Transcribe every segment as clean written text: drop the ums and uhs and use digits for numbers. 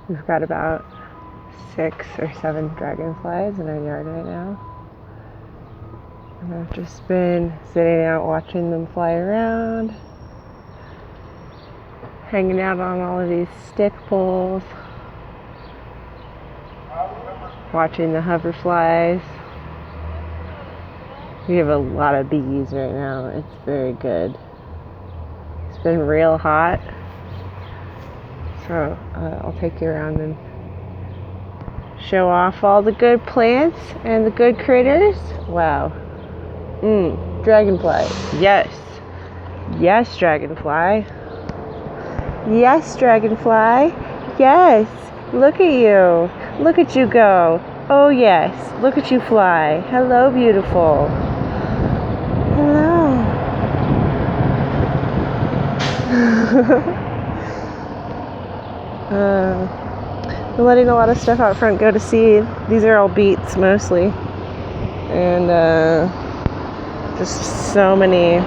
We've got about 6 or 7 dragonflies in our yard right now. And I've just been sitting out watching them fly around, hanging out on all of these stick poles, watching the hoverflies. We have a lot of bees right now. It's very good. It's been real hot. So I'll take you around and show off all the good plants and the good critters. Wow. Dragonfly. Yes. Yes, dragonfly. Yes, dragonfly. Yes. Look at you. Look at you go. Oh, yes. Look at you fly. Hello, beautiful. Hello. We're letting a lot of stuff out front go to seed. These are all beets mostly. And just so many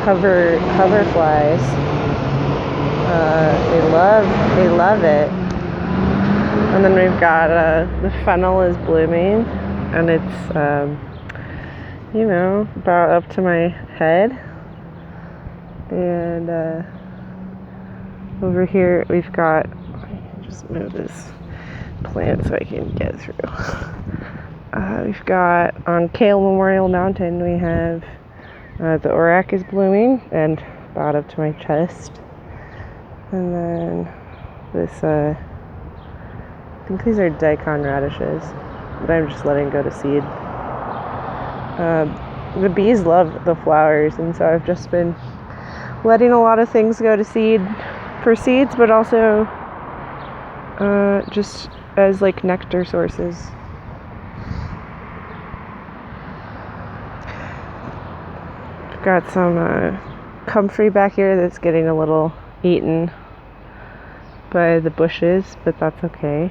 hoverflies. They love it. And then we've got the fennel is blooming, and it's about up to my head. And over here we've got, just move this plant so I can get through. We've got on Kale Memorial Mountain, we have the orac is blooming and about up to my chest. And then this, I think these are daikon radishes, but I'm just letting go to seed. The bees love the flowers, and so I've just been letting a lot of things go to seed for seeds, but also just as like nectar sources. I've got some comfrey back here that's getting a little eaten by the bushes, but that's okay.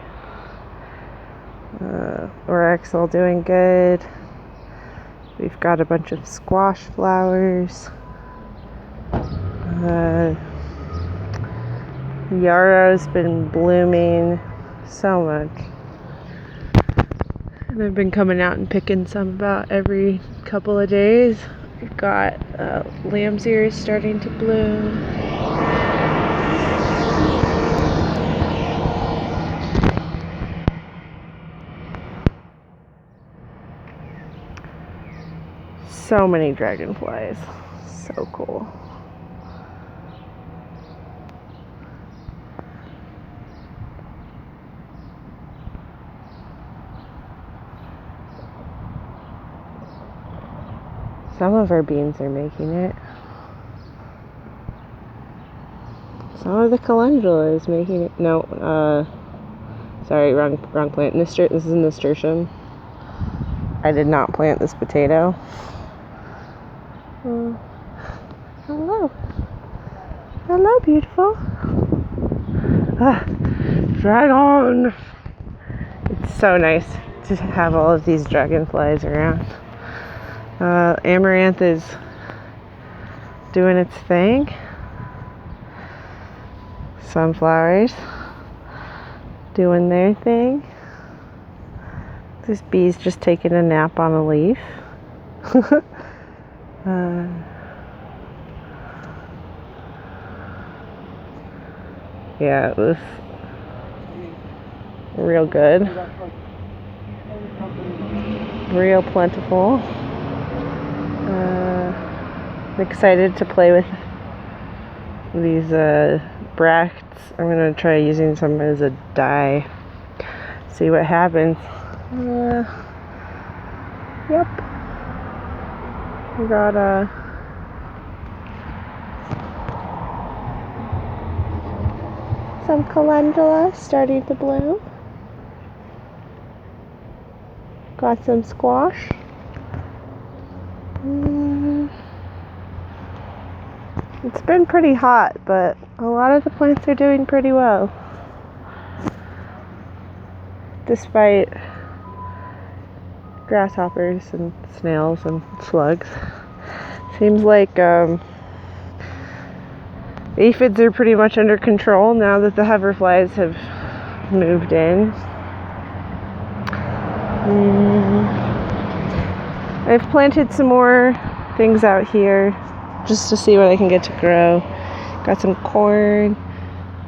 Orac's all doing good. We've got a bunch of squash flowers. Yarrow's been blooming so much. And I've been coming out and picking some about every couple of days. We've got lamb's ears starting to bloom. So many dragonflies. So cool. Some of our beans are making it. Some of the calendula is making it. No, sorry, wrong plant. This is nasturtium. I did not plant this potato. Hello. Hello, beautiful. Dragon. It's so nice to have all of these dragonflies around. Amaranth is doing its thing. Sunflowers doing their thing. This bee's just taking a nap on a leaf. Yeah, it was real good. Real plentiful. I'm excited to play with these bracts. I'm going to try using some as a dye. See what happens. Yep. We got some calendula starting to bloom. Got some squash. It's been pretty hot, but a lot of the plants are doing pretty well. Despite grasshoppers and snails and slugs. Seems like aphids are pretty much under control now that the hoverflies have moved in. I've planted some more things out here just to see what I can get to grow. Got some corn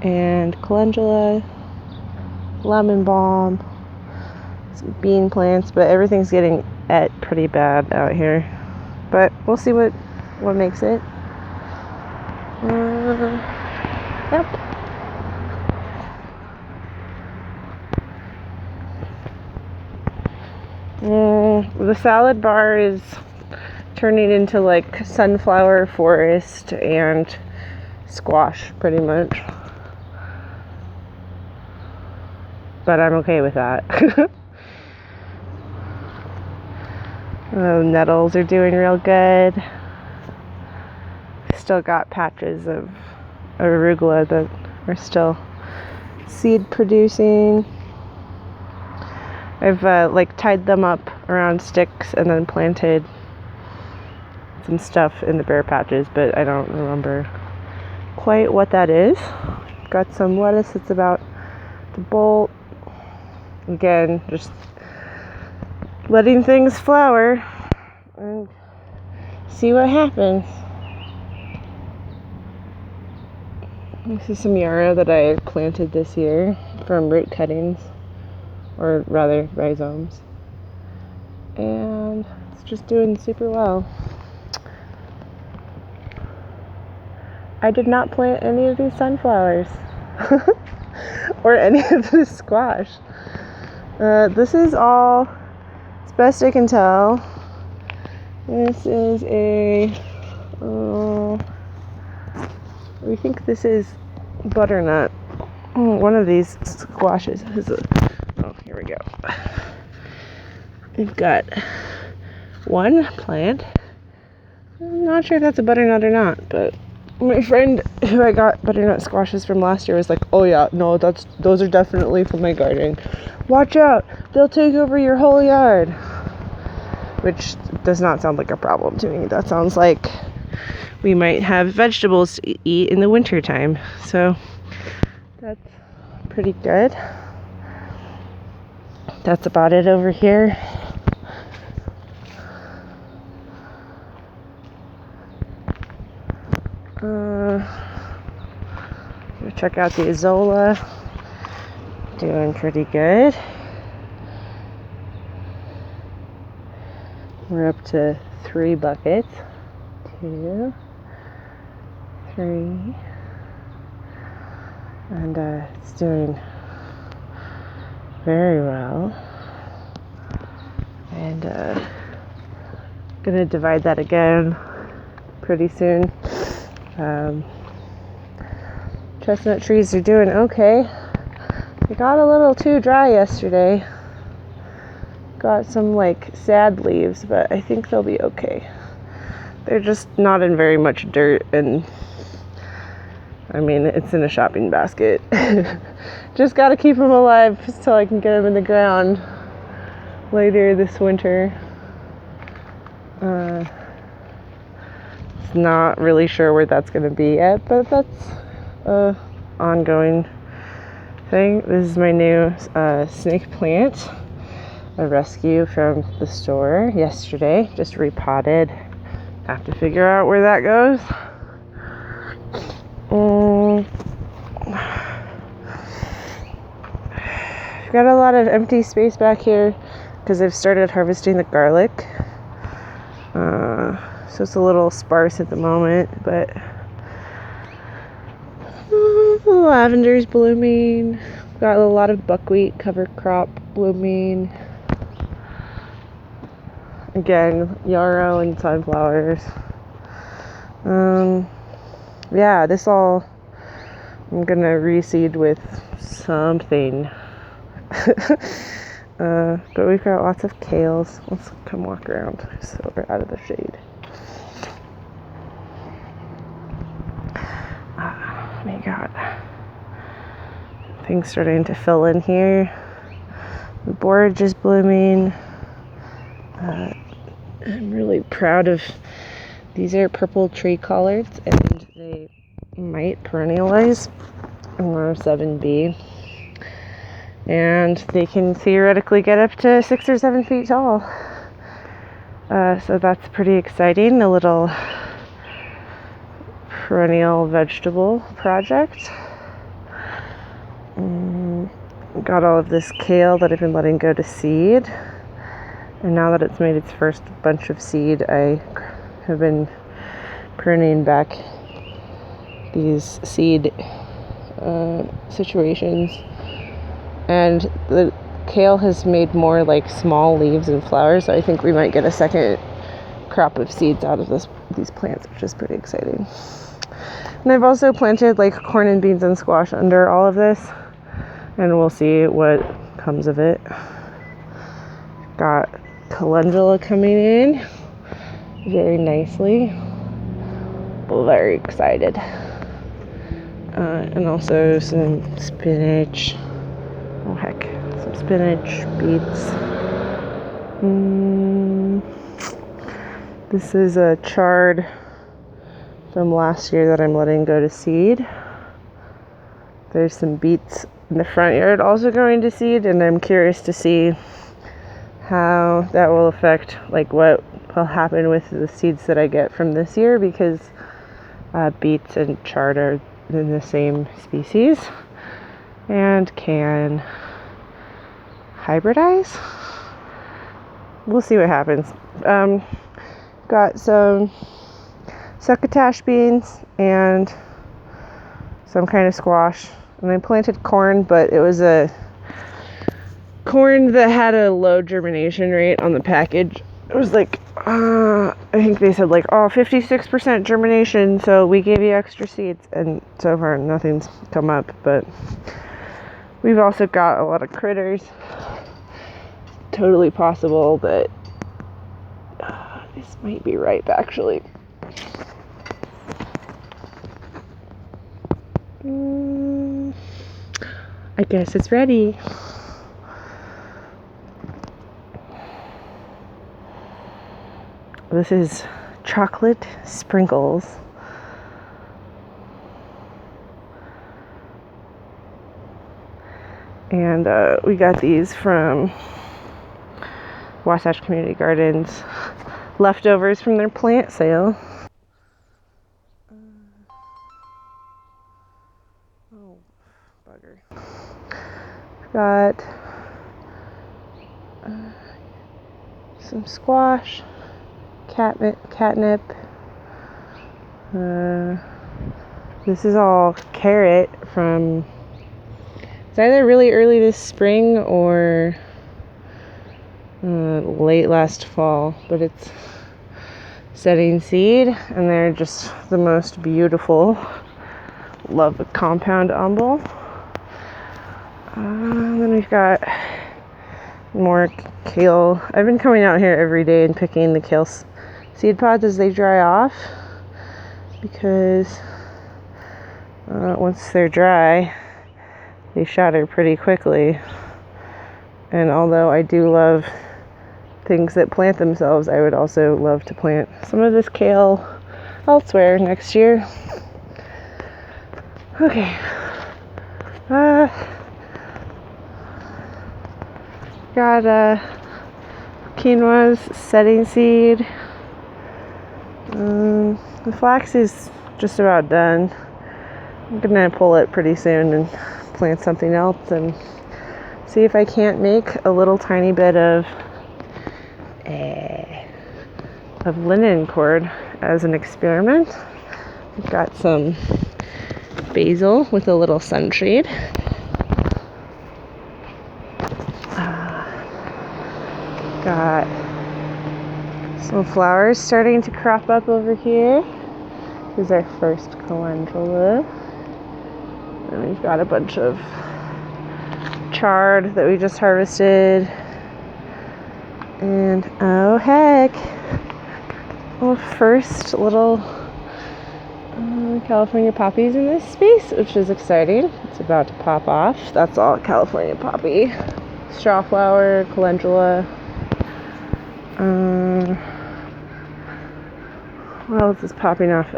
and calendula, lemon balm, some bean plants, but everything's getting et pretty bad out here. But we'll see what makes it. Yep. The salad bar is turning into like sunflower forest and squash pretty much. But I'm okay with that. Nettles are doing real good. Still got patches of arugula that are still seed producing. I've tied them up around sticks and then planted some stuff in the bare patches, but I don't remember quite what that is. Got some lettuce that's about to bolt. Again, just letting things flower and see what happens. This is some yarrow that I planted this year from root cuttings, or rather rhizomes, and it's just doing super well. I did not plant any of these sunflowers or any of this squash. This is all, as best I can tell, this is we think this is butternut. One of these squashes has here we go. We've got one plant. I'm not sure if that's a butternut or not, but my friend who I got butternut squashes from last year was like, oh yeah, no, those are definitely from my garden. Watch out, they'll take over your whole yard. Which does not sound like a problem to me. That sounds like we might have vegetables to eat in the winter time. So that's pretty good. That's about it over here. Check out the Azola. Doing pretty good. We're up to 3 buckets. 2, 3. And it's doing very well. And gonna divide that again pretty soon. Chestnut trees are doing okay. They got a little too dry yesterday. Got some sad leaves, but I think they'll be okay. They're just not in very much dirt, and I mean, it's in a shopping basket. Just gotta keep them alive until I can get them in the ground later this winter. Not really sure where that's gonna be yet, but that's a ongoing thing. This is my new snake plant, a rescue from the store yesterday. Just repotted. Have to figure out where that goes. I've got a lot of empty space back here because I've started harvesting the garlic. So it's a little sparse at the moment, but the lavender's blooming. Got a lot of buckwheat cover crop blooming. Again, yarrow and sunflowers. Yeah, this all I'm gonna reseed with something. But we've got lots of kales. Let's come walk around so we're out of the shade. We got things starting to fill in here. The borage is blooming. I'm really proud of these. Are purple tree collards, and they might perennialize. I'm 7B. and they can theoretically get up to 6 or 7 feet tall. So that's pretty exciting, a little perennial vegetable project. Got all of this kale that I've been letting go to seed, and now that it's made its first bunch of seed, I have been pruning back these seed situations, and the kale has made more like small leaves and flowers, so I think we might get a second crop of seeds out of these plants, which is pretty exciting. And I've also planted like corn and beans and squash under all of this, and we'll see what comes of it. Got calendula coming in very nicely. Very excited. And also some spinach. Oh heck, some spinach, beets. This is a chard from last year that I'm letting go to seed. There's some beets in the front yard also going to seed, and I'm curious to see how that will affect like what will happen with the seeds that I get from this year, because beets and chard are in the same species and can hybridize. We'll see what happens. Got some succotash beans and some kind of squash, and I planted corn, but it was a corn that had a low germination rate on the package. It was like I think they said like 56% germination, so we gave you extra seeds, and so far nothing's come up. But we've also got a lot of critters. Totally possible that this might be ripe actually. I guess it's ready. This is chocolate sprinkles. And we got these from Wasatch Community Gardens, leftovers from their plant sale. Oh, bugger. Got some squash, catnip. This is all carrot from, it's either really early this spring or late last fall, but it's setting seed, and they're just the most beautiful. Love the compound umbel. Then we've got more kale. I've been coming out here every day and picking the kale seed pods as they dry off, because once they're dry, they shatter pretty quickly. And although I do love things that plant themselves, I would also love to plant some of this kale elsewhere next year. Okay. Got quinoa's setting seed. The flax is just about done. I'm gonna pull it pretty soon and plant something else and see if I can't make a little tiny bit of linen cord as an experiment. I've got some basil with a little sunshade. Got some flowers starting to crop up over here. This is our first calendula. And we've got a bunch of chard that we just harvested. And oh heck, first little California poppies in this space, which is exciting. It's about to pop off. That's all California poppy. Strawflower, calendula. What else is popping off?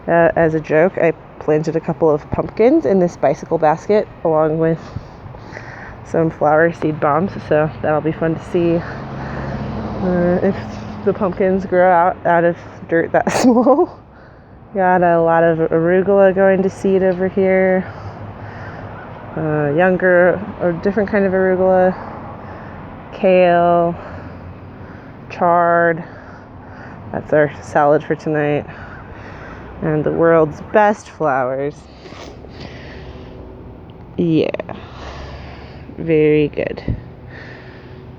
As a joke, I planted a couple of pumpkins in this bicycle basket along with some flower seed bombs, so that'll be fun to see if the pumpkins grow out of dirt that small. Got a lot of arugula going to seed over here. Younger or different kind of arugula, kale, chard. That's our salad for tonight. And the world's best flowers. Yeah, very good.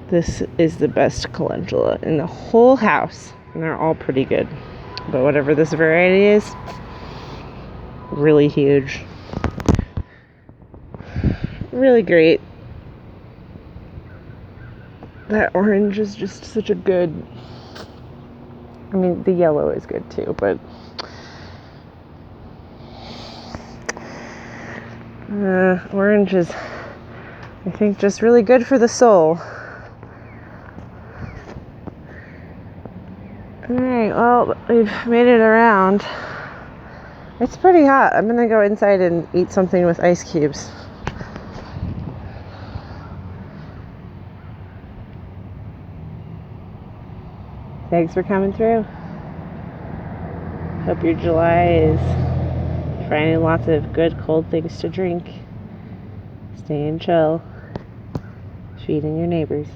This is the best calendula in the whole house, and they're all pretty good. But whatever this variety is, really huge. Really great. That orange is just such a good... I mean, the yellow is good too, but... orange is, I think, just really good for the soul. Alright, well, we've made it around. It's pretty hot. I'm gonna go inside and eat something with ice cubes. Thanks for coming through. Hope your July is finding lots of good cold things to drink. Staying chill. Feeding your neighbors.